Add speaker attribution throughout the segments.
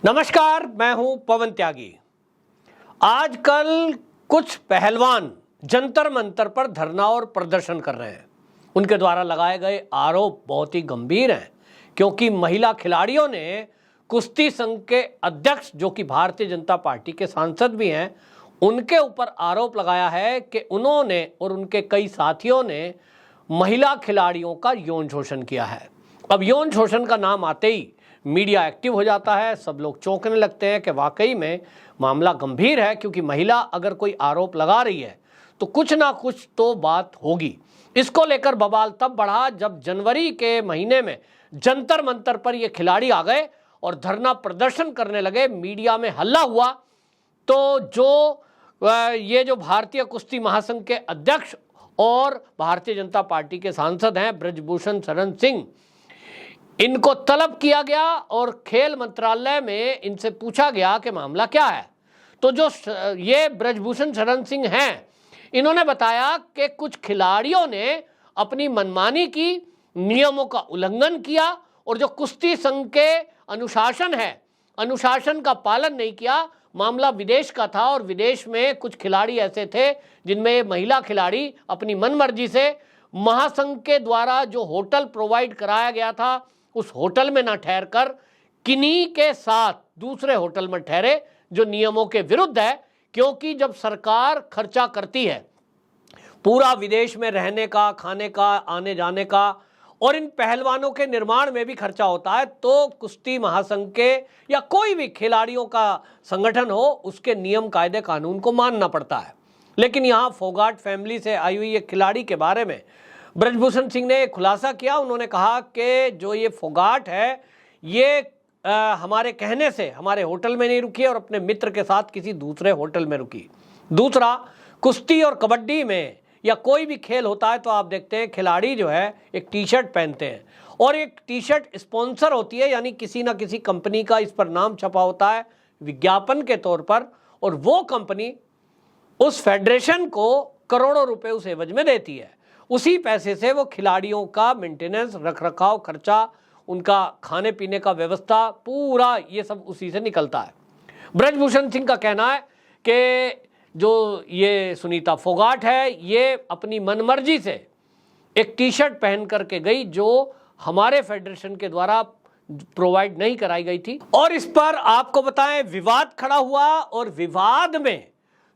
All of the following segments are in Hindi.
Speaker 1: नमस्कार, मैं हूं पवन त्यागी। आजकल कुछ पहलवान जंतर मंतर पर धरना और प्रदर्शन कर रहे हैं। उनके द्वारा लगाए गए आरोप बहुत ही गंभीर हैं, क्योंकि महिला खिलाड़ियों ने कुश्ती संघ के अध्यक्ष, जो कि भारतीय जनता पार्टी के सांसद भी हैं, उनके ऊपर आरोप लगाया है कि उन्होंने और उनके कई साथियों ने महिला खिलाड़ियों का यौन शोषण किया है। अब यौन शोषण का नाम आते ही मीडिया एक्टिव हो जाता है, सब लोग चौंकने लगते हैं कि वाकई में मामला गंभीर है, क्योंकि महिला अगर कोई आरोप लगा रही है तो कुछ ना कुछ तो बात होगी। इसको लेकर बवाल तब बढ़ा जब जनवरी के महीने में जंतर मंतर पर ये खिलाड़ी आ गए और धरना प्रदर्शन करने लगे। मीडिया में हल्ला हुआ तो ये जो भारतीय कुश्ती महासंघ के अध्यक्ष और भारतीय जनता पार्टी के सांसद हैं ब्रजभूषण शरण सिंह, इनको तलब किया गया और खेल मंत्रालय में इनसे पूछा गया कि मामला क्या है। तो जो ये ब्रजभूषण शरण सिंह हैं, इन्होंने बताया कि कुछ खिलाड़ियों ने अपनी मनमानी की, नियमों का उल्लंघन किया और जो कुश्ती संघ के अनुशासन है, अनुशासन का पालन नहीं किया। मामला विदेश का था और विदेश में कुछ खिलाड़ी ऐसे थे जिनमें महिला खिलाड़ी अपनी मनमर्जी से महासंघ के द्वारा जो होटल प्रोवाइड कराया गया था उस होटल में ना ठहर कर किन्हीं के साथ दूसरे होटल में ठहरे, जो नियमों के विरुद्ध है। क्योंकि जब सरकार खर्चा करती है पूरा विदेश में रहने का, खाने का, आने जाने का, और इन पहलवानों के निर्माण में भी खर्चा होता है, तो कुश्ती महासंघ के या कोई भी खिलाड़ियों का संगठन हो, उसके नियम कायदे कानून को मानना पड़ता है। लेकिन यहाँ फोगाट फैमिली से आई हुई एक खिलाड़ी के बारे में ब्रजभूषण सिंह ने खुलासा किया। उन्होंने कहा कि जो ये फोगाट है, ये हमारे कहने से हमारे होटल में नहीं रुकी और अपने मित्र के साथ किसी दूसरे होटल में रुकी। दूसरा, कुश्ती और कबड्डी में या कोई भी खेल होता है तो आप देखते हैं खिलाड़ी जो है एक टी शर्ट पहनते हैं और एक टी शर्ट स्पॉन्सर होती है, यानी किसी ना किसी कंपनी का इस पर नाम छपा होता है विज्ञापन के तौर पर, और वो कंपनी उस फेडरेशन को करोड़ों रुपए उस एवज में देती है। उसी पैसे से वो खिलाड़ियों का मेंटेनेंस, रखरखाव, खर्चा, उनका खाने पीने का व्यवस्था, पूरा ये सब उसी से निकलता है। ब्रजभूषण सिंह का कहना है कि जो ये सुनीता फोगाट है, ये अपनी मनमर्जी से एक टी शर्ट पहन करके गई जो हमारे फेडरेशन के द्वारा प्रोवाइड नहीं कराई गई थी। और इस पर आपको बताएं विवाद खड़ा हुआ और विवाद में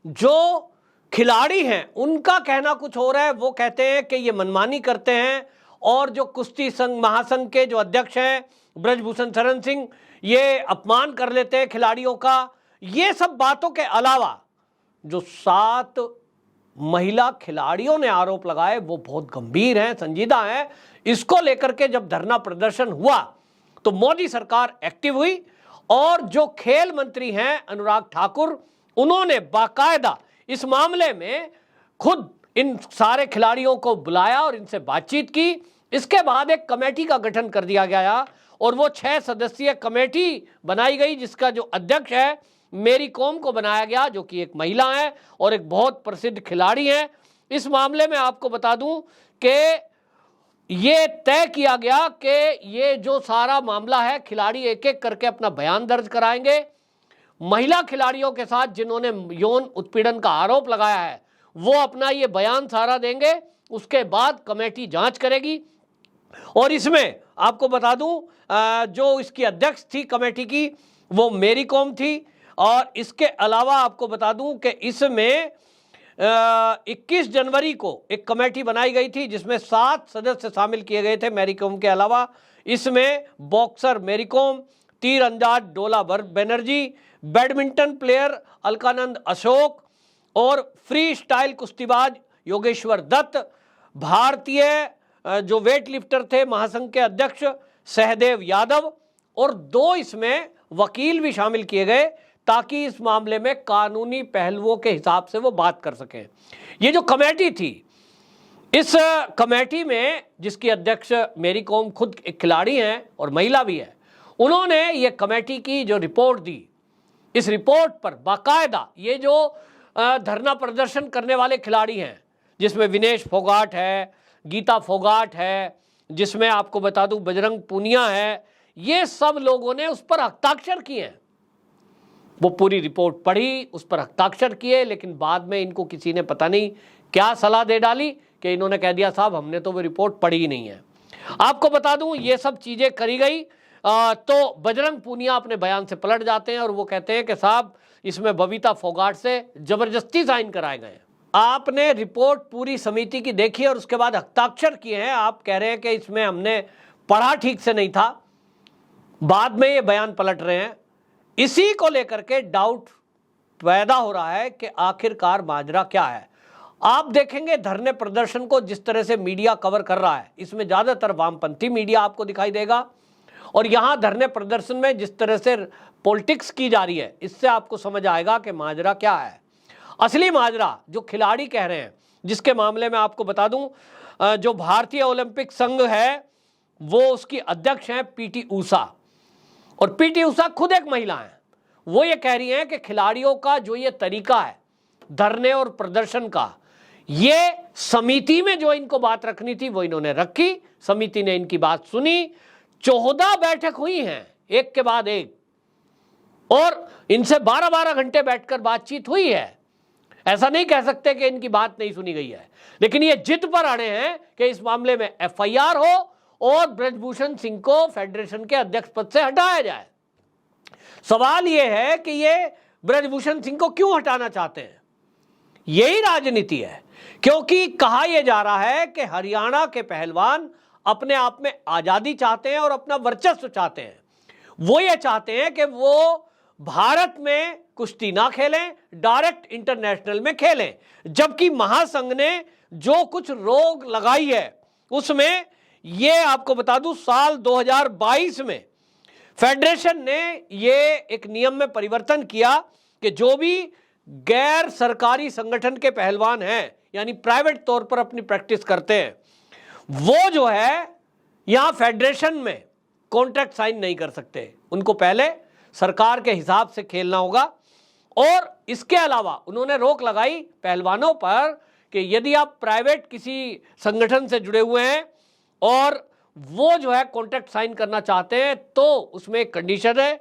Speaker 1: जो खिलाड़ी हैं उनका कहना कुछ हो रहा है। वो कहते हैं कि ये मनमानी करते हैं और जो कुश्ती संघ महासंघ के जो अध्यक्ष हैं ब्रजभूषण शरण सिंह, ये अपमान कर लेते हैं खिलाड़ियों का। ये सब बातों के अलावा जो 7 महिला खिलाड़ियों ने आरोप लगाए वो बहुत गंभीर हैं, संजीदा हैं। इसको लेकर के जब धरना प्रदर्शन हुआ तो मोदी सरकार एक्टिव हुई और जो खेल मंत्री हैं अनुराग ठाकुर, उन्होंने बाकायदा इस मामले में खुद इन सारे खिलाड़ियों को बुलाया और इनसे बातचीत की। इसके बाद एक कमेटी का गठन कर दिया गया और वो 6 सदस्यीय कमेटी बनाई गई, जिसका जो अध्यक्ष है मेरी कॉम को बनाया गया, जो कि एक महिला है और एक बहुत प्रसिद्ध खिलाड़ी है। इस मामले में आपको बता दूं कि ये तय किया गया कि ये जो सारा मामला है, खिलाड़ी एक एक करके अपना बयान दर्ज कराएंगे। महिला खिलाड़ियों के साथ जिन्होंने यौन उत्पीड़न का आरोप लगाया है वो अपना ये बयान सारा देंगे। उसके बाद कमेटी जांच करेगी। और इसमें आपको बता दूं जो इसकी अध्यक्ष थी कमेटी की वो मेरी कॉम थी। और इसके अलावा आपको बता दूं कि इसमें 21 जनवरी को एक कमेटी बनाई गई थी जिसमें 7 सदस्य शामिल किए गए थे मेरी कॉम के अलावा। इसमें बॉक्सर मेरी कॉम, तीरंदाज डोला बनर्जी, बैडमिंटन प्लेयर अलकानंद अशोक और फ्री स्टाइल कुश्तीबाज योगेश्वर दत्त, भारतीय जो वेट लिफ्टर थे महासंघ के अध्यक्ष सहदेव यादव, और 2 इसमें वकील भी शामिल किए गए ताकि इस मामले में कानूनी पहलुओं के हिसाब से वो बात कर सकें। ये जो कमेटी थी, इस कमेटी में जिसकी अध्यक्ष मेरी कॉम खुद एक खिलाड़ी हैं और महिला भी है, उन्होंने ये कमेटी की जो रिपोर्ट दी, इस रिपोर्ट पर बाकायदा ये जो धरना प्रदर्शन करने वाले खिलाड़ी हैं, जिसमें विनेश फोगाट है, गीता फोगाट है, जिसमें आपको बता दूं बजरंग पूनिया है, ये सब लोगों ने उस पर हस्ताक्षर किए हैं। वो पूरी रिपोर्ट पढ़ी, उस पर हस्ताक्षर किए, लेकिन बाद में इनको किसी ने पता नहीं क्या सलाह दे डाली कि इन्होंने कह दिया साहब हमने तो वो रिपोर्ट पढ़ी ही नहीं है। आपको बता दूं ये सब चीजें करी गई तो बजरंग पूनिया अपने बयान से पलट जाते हैं और वो कहते हैं कि साहब इसमें बबीता फोगाट से जबरदस्ती साइन कराए गए। आपने रिपोर्ट पूरी समिति की देखी और उसके बाद हस्ताक्षर किए हैं, आप कह रहे हैं कि इसमें हमने पढ़ा ठीक से नहीं था, बाद में ये बयान पलट रहे हैं। इसी को लेकर के डाउट पैदा हो रहा है कि आखिरकार माजरा क्या है। आप देखेंगे धरने प्रदर्शन को जिस तरह से मीडिया कवर कर रहा है, इसमें ज्यादातर वामपंथी मीडिया आपको दिखाई देगा, और यहां धरने प्रदर्शन में जिस तरह से पॉलिटिक्स की जा रही है, इससे आपको समझ आएगा कि माजरा क्या है। असली माजरा जो खिलाड़ी कह रहे हैं, जिसके मामले में आपको बता दूं जो भारतीय ओलंपिक संघ है वो उसकी अध्यक्ष हैं पीटी ऊषा, और पीटी ऊषा खुद एक महिला है। वो ये कह रही हैं कि खिलाड़ियों का जो ये तरीका है धरने और प्रदर्शन का, ये समिति में जो इनको बात रखनी थी वो इन्होंने रखी, समिति ने इनकी बात सुनी, 14 बैठक हुई हैं एक के बाद एक, और इनसे 12-12 घंटे बैठकर बातचीत हुई है। ऐसा नहीं कह सकते कि इनकी बात नहीं सुनी गई है, लेकिन ये जिद पर अड़े हैं कि इस मामले में एफआईआर हो और ब्रजभूषण सिंह को फेडरेशन के अध्यक्ष पद से हटाया जाए। सवाल यह है कि ये ब्रजभूषण सिंह को क्यों हटाना चाहते हैं? यही राजनीति है, क्योंकि कहा यह जा रहा है कि हरियाणा के पहलवान अपने आप में आजादी चाहते हैं और अपना वर्चस्व चाहते हैं। वो ये चाहते हैं कि वो भारत में कुश्ती ना खेलें, डायरेक्ट इंटरनेशनल में खेलें, जबकि महासंघ ने जो कुछ रोक लगाई है उसमें ये आपको बता दूं साल 2022 में फेडरेशन ने ये एक नियम में परिवर्तन किया कि जो भी गैर सरकारी संगठन के पहलवान हैं, यानी प्राइवेट तौर पर अपनी प्रैक्टिस करते हैं, वो जो है यहां फेडरेशन में कॉन्ट्रैक्ट साइन नहीं कर सकते। उनको पहले सरकार के हिसाब से खेलना होगा। और इसके अलावा उन्होंने रोक लगाई पहलवानों पर कि यदि आप प्राइवेट किसी संगठन से जुड़े हुए हैं और वो जो है कॉन्ट्रैक्ट साइन करना चाहते हैं तो उसमें एक कंडीशन है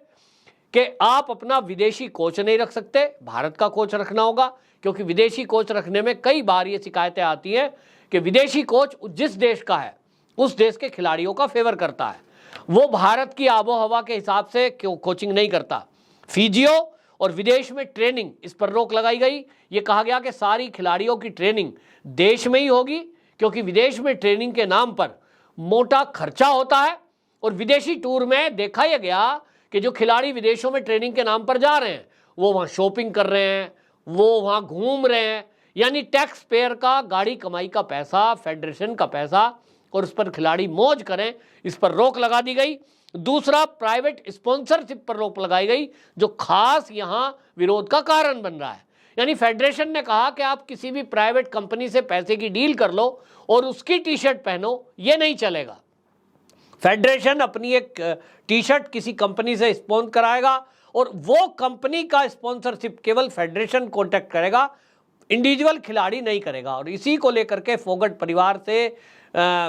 Speaker 1: कि आप अपना विदेशी कोच नहीं रख सकते, भारत का कोच रखना होगा, क्योंकि विदेशी कोच रखने में कई बार ये शिकायतें आती हैं कि विदेशी कोच जिस देश का है उस देश के खिलाड़ियों का फेवर करता है, वो भारत की आबो हवा के हिसाब से कोचिंग नहीं करता। फिजियो और विदेश में ट्रेनिंग, इस पर रोक लगाई गई। ये कहा गया कि सारी खिलाड़ियों की ट्रेनिंग देश में ही होगी, क्योंकि विदेश में ट्रेनिंग के नाम पर मोटा खर्चा होता है। और विदेशी टूर में देखा यह गया कि जो खिलाड़ी विदेशों में ट्रेनिंग के नाम पर जा रहे हैं वो वहाँ शॉपिंग कर रहे हैं, वो वहाँ घूम रहे हैं, यानी टैक्स पेयर का, गाड़ी कमाई का पैसा, फेडरेशन का पैसा, और उस पर खिलाड़ी मौज करें, इस पर रोक लगा दी गई। दूसरा, प्राइवेट स्पॉन्सरशिप पर रोक लगाई गई, जो खास यहाँ विरोध का कारण बन रहा है। यानी फेडरेशन ने कहा कि आप किसी भी प्राइवेट कंपनी से पैसे की डील कर लो और उसकी टी शर्ट पहनो, ये नहीं चलेगा। फेडरेशन अपनी एक टी शर्ट किसी कंपनी से स्पॉन्सर कराएगा और वो कंपनी का स्पॉन्सरशिप केवल फेडरेशन कॉन्टैक्ट करेगा, इंडिविजुअल खिलाड़ी नहीं करेगा। और इसी को लेकर के फोगट परिवार से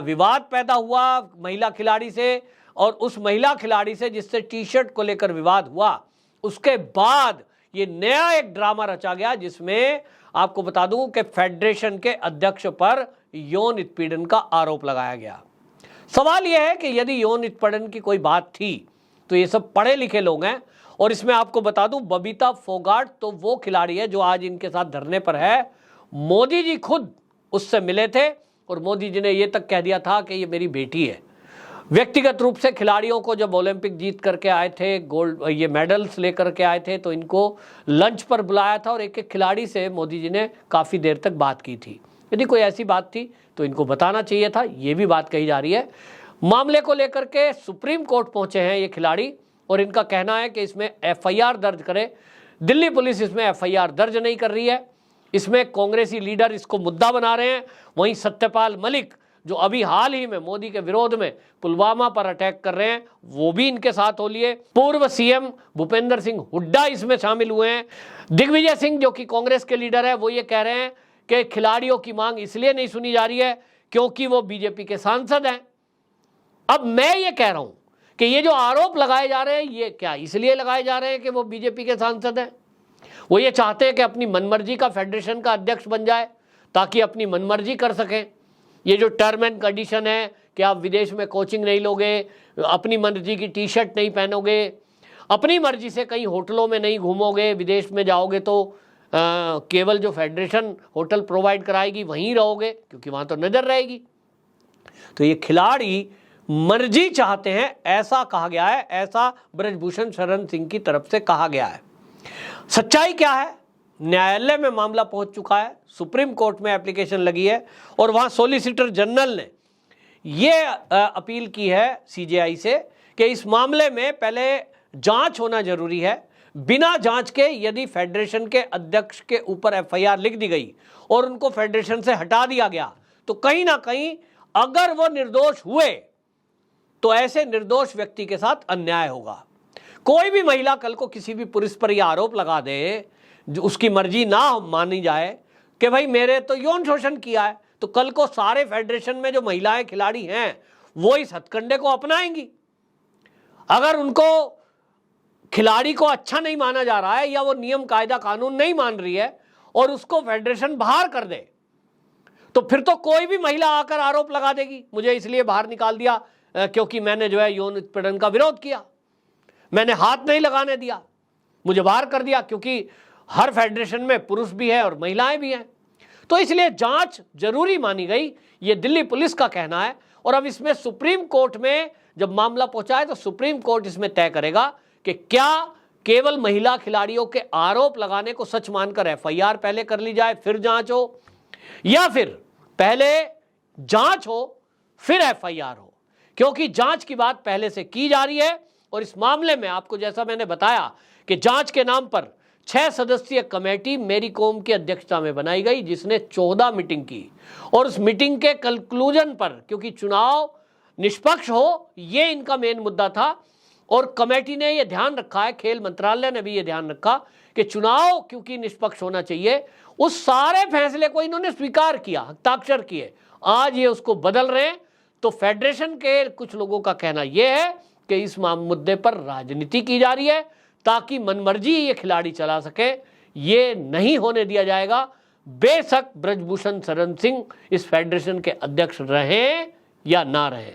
Speaker 1: विवाद पैदा हुआ महिला खिलाड़ी से, और उस महिला खिलाड़ी से जिससे टी शर्ट को लेकर विवाद हुआ, उसके बाद ये नया एक ड्रामा रचा गया जिसमें आपको बता दूं कि फेडरेशन के अध्यक्ष पर यौन उत्पीड़न का आरोप लगाया गया। सवाल यह है कि यदि यौन उत्पीड़न की कोई बात थी तो ये सब पढ़े लिखे लोग हैं। और इसमें आपको बता दूं बबीता फोगाट तो वो खिलाड़ी है जो आज इनके साथ धरने पर है। मोदी जी खुद उससे मिले थे और मोदी जी ने ये तक कह दिया था कि ये मेरी बेटी है। व्यक्तिगत रूप से खिलाड़ियों को जब ओलंपिक जीत करके आए थे, गोल्ड ये मेडल्स लेकर के आए थे, तो इनको लंच पर बुलाया था और एक एक खिलाड़ी से मोदी जी ने काफ़ी देर तक बात की थी। यदि कोई ऐसी बात थी तो इनको बताना चाहिए था, ये भी बात कही जा रही है। मामले को लेकर के सुप्रीम कोर्ट पहुंचे हैं ये खिलाड़ी और इनका कहना है कि इसमें एफआईआर दर्ज करे। दिल्ली पुलिस इसमें एफआईआर दर्ज नहीं कर रही है, इसमें कांग्रेसी लीडर इसको मुद्दा बना रहे हैं। वहीं सत्यपाल मलिक जो अभी हाल ही में मोदी के विरोध में पुलवामा पर अटैक कर रहे हैं, वो भी इनके साथ हो लिए। पूर्व सीएम भूपेंद्र सिंह हुड्डा इसमें शामिल हुए हैं। दिग्विजय सिंह जो कि कांग्रेस के लीडर है, वो ये कह रहे हैं कि खिलाड़ियों की मांग इसलिए नहीं सुनी जा रही है क्योंकि वो बीजेपी के सांसद हैं। अब मैं ये कह रहा हूं कि ये जो आरोप लगाए जा रहे हैं ये क्या इसलिए लगाए जा रहे हैं कि वो बीजेपी के सांसद हैं, वो ये चाहते हैं कि अपनी मनमर्जी का फेडरेशन का अध्यक्ष बन जाए ताकि अपनी मनमर्जी कर सकें। ये जो टर्म एंड कंडीशन है कि आप विदेश में कोचिंग नहीं लोगे, अपनी मर्जी की टी शर्ट नहीं पहनोगे, अपनी मर्जी से कहीं होटलों में नहीं घूमोगे, विदेश में जाओगे तो केवल जो फेडरेशन होटल प्रोवाइड कराएगी वहीं रहोगे क्योंकि वहाँ तो नज़र रहेगी। तो ये खिलाड़ी मर्जी चाहते हैं, ऐसा कहा गया है, ऐसा ब्रजभूषण शरण सिंह की तरफ से कहा गया है। सच्चाई क्या है? न्यायालय में मामला पहुंच चुका है, सुप्रीम कोर्ट में एप्लीकेशन लगी है और वहां सॉलिसिटर जनरल ने ये अपील की है सीजेआई से कि इस मामले में पहले जांच होना जरूरी है। बिना जांच के यदि फेडरेशन के अध्यक्ष के ऊपर एफआईआर लिख दी गई और उनको फेडरेशन से हटा दिया गया तो कहीं ना कहीं अगर वो निर्दोष हुए तो ऐसे निर्दोष व्यक्ति के साथ अन्याय होगा। कोई भी महिला कल को किसी भी पुरुष पर यह आरोप लगा दे, जो उसकी मर्जी ना मानी जाए कि भाई मेरे तो यौन शोषण किया है, तो कल को सारे फेडरेशन में जो महिलाएं खिलाड़ी हैं वो इस हथकंडे को अपनाएंगी। अगर उनको खिलाड़ी को अच्छा नहीं माना जा रहा है या वो नियम कायदा कानून नहीं मान रही है और उसको फेडरेशन बाहर कर दे तो फिर तो कोई भी महिला आकर आरोप लगा देगी, मुझे इसलिए बाहर निकाल दिया क्योंकि मैंने जो है यौन उत्पीड़न का विरोध किया, मैंने हाथ नहीं लगाने दिया, मुझे बाहर कर दिया, क्योंकि हर फेडरेशन में पुरुष भी है और महिलाएं भी हैं। तो इसलिए जांच जरूरी मानी गई, ये दिल्ली पुलिस का कहना है। और अब इसमें सुप्रीम कोर्ट में जब मामला पहुंचा है तो सुप्रीम कोर्ट इसमें तय करेगा कि क्या केवल महिला खिलाड़ियों के आरोप लगाने को सच मानकर एफआईआर पहले कर ली जाए फिर जांच हो, या फिर पहले जांच हो फिर एफआईआर हो। क्योंकि जांच की बात पहले से की जा रही है और इस मामले में आपको जैसा मैंने बताया कि जांच के नाम पर 6 सदस्यीय कमेटी मेरी कॉम की अध्यक्षता में बनाई गई जिसने 14 मीटिंग की और उस मीटिंग के कंक्लूजन पर, क्योंकि चुनाव निष्पक्ष हो ये इनका मेन मुद्दा था और कमेटी ने ये ध्यान रखा है, खेल मंत्रालय ने भी ये ध्यान रखा कि चुनाव क्योंकि निष्पक्ष होना चाहिए, उस सारे फैसले को इन्होंने स्वीकार किया, हस्ताक्षर किए। आज ये उसको बदल रहे हैं। तो फेडरेशन के कुछ लोगों का कहना यह है कि इस मुद्दे पर राजनीति की जा रही है ताकि मनमर्जी ये खिलाड़ी चला सके। ये नहीं होने दिया जाएगा, बेशक ब्रजभूषण शरण सिंह इस फेडरेशन के अध्यक्ष रहें या ना रहें।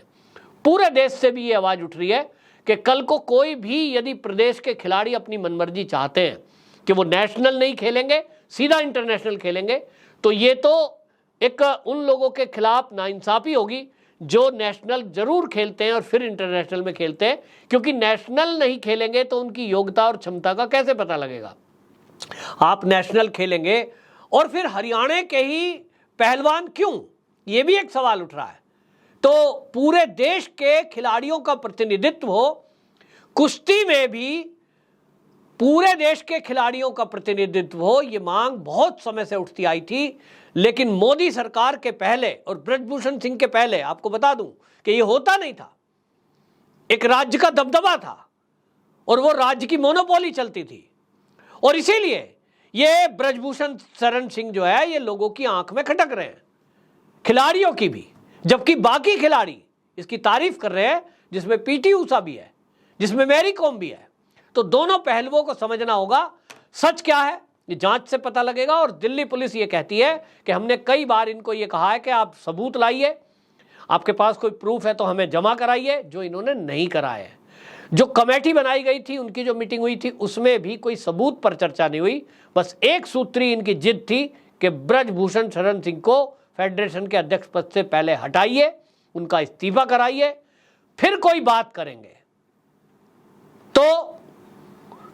Speaker 1: पूरे देश से भी ये आवाज उठ रही है कि कल को कोई भी यदि प्रदेश के खिलाड़ी अपनी मनमर्जी चाहते हैं कि वो नेशनल नहीं खेलेंगे, सीधा इंटरनेशनल खेलेंगे, तो ये तो एक उन लोगों के खिलाफ नाइंसाफी होगी जो नेशनल जरूर खेलते हैं और फिर इंटरनेशनल में खेलते हैं, क्योंकि नेशनल नहीं खेलेंगे तो उनकी योग्यता और क्षमता का कैसे पता लगेगा। आप नेशनल खेलेंगे और फिर हरियाणा के ही पहलवान क्यों, ये भी एक सवाल उठ रहा है। तो पूरे देश के खिलाड़ियों का प्रतिनिधित्व हो, कुश्ती में भी पूरे देश के खिलाड़ियों का प्रतिनिधित्व हो, ये मांग बहुत समय से उठती आई थी। लेकिन मोदी सरकार के पहले और ब्रजभूषण सिंह के पहले आपको बता दूं कि ये होता नहीं था। एक राज्य का दबदबा था और वो राज्य की मोनोपोली चलती थी और इसीलिए ये ब्रजभूषण शरण सिंह जो है ये लोगों की आंख में खटक रहे हैं, खिलाड़ियों की भी, जबकि बाकी खिलाड़ी इसकी तारीफ कर रहे हैं, जिसमें पीटी ऊषा भी है, जिसमें मैरी कॉम भी है। तो दोनों पहलुओं को समझना होगा। सच क्या है ये जांच से पता लगेगा। और दिल्ली पुलिस ये कहती है कि हमने कई बार इनको ये कहा है कि आप सबूत लाइए, आपके पास कोई प्रूफ है तो हमें जमा कराइए, जो इन्होंने नहीं कराए। जो कमेटी बनाई गई थी, उनकी जो मीटिंग हुई थी, उसमें भी कोई सबूत पर चर्चा नहीं हुई। बस एक सूत्री इनकी जिद थी कि ब्रजभूषण शरण सिंह को फेडरेशन के अध्यक्ष पद से पहले हटाइए, उनका इस्तीफा कराइए, फिर कोई बात करेंगे। तो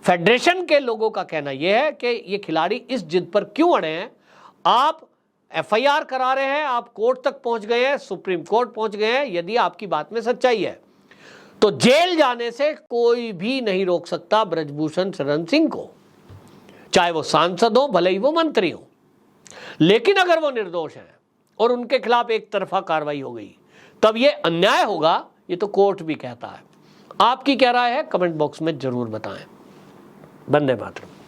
Speaker 1: फेडरेशन के लोगों का कहना यह है कि ये खिलाड़ी इस जिद पर क्यों अड़े हैं। आप एफआईआर करा रहे हैं, आप कोर्ट तक पहुंच गए हैं, सुप्रीम कोर्ट पहुंच गए हैं, यदि आपकी बात में सच्चाई है तो जेल जाने से कोई भी नहीं रोक सकता ब्रजभूषण शरण सिंह को, चाहे वो सांसद हो, भले ही वो मंत्री हो। लेकिन अगर वो निर्दोष हैं और उनके खिलाफ एक तरफा कार्रवाई हो गई तब ये अन्याय होगा, ये तो कोर्ट भी कहता है। आपकी क्या राय है कमेंट बॉक्स में जरूर बताएं। वंदे मातरम।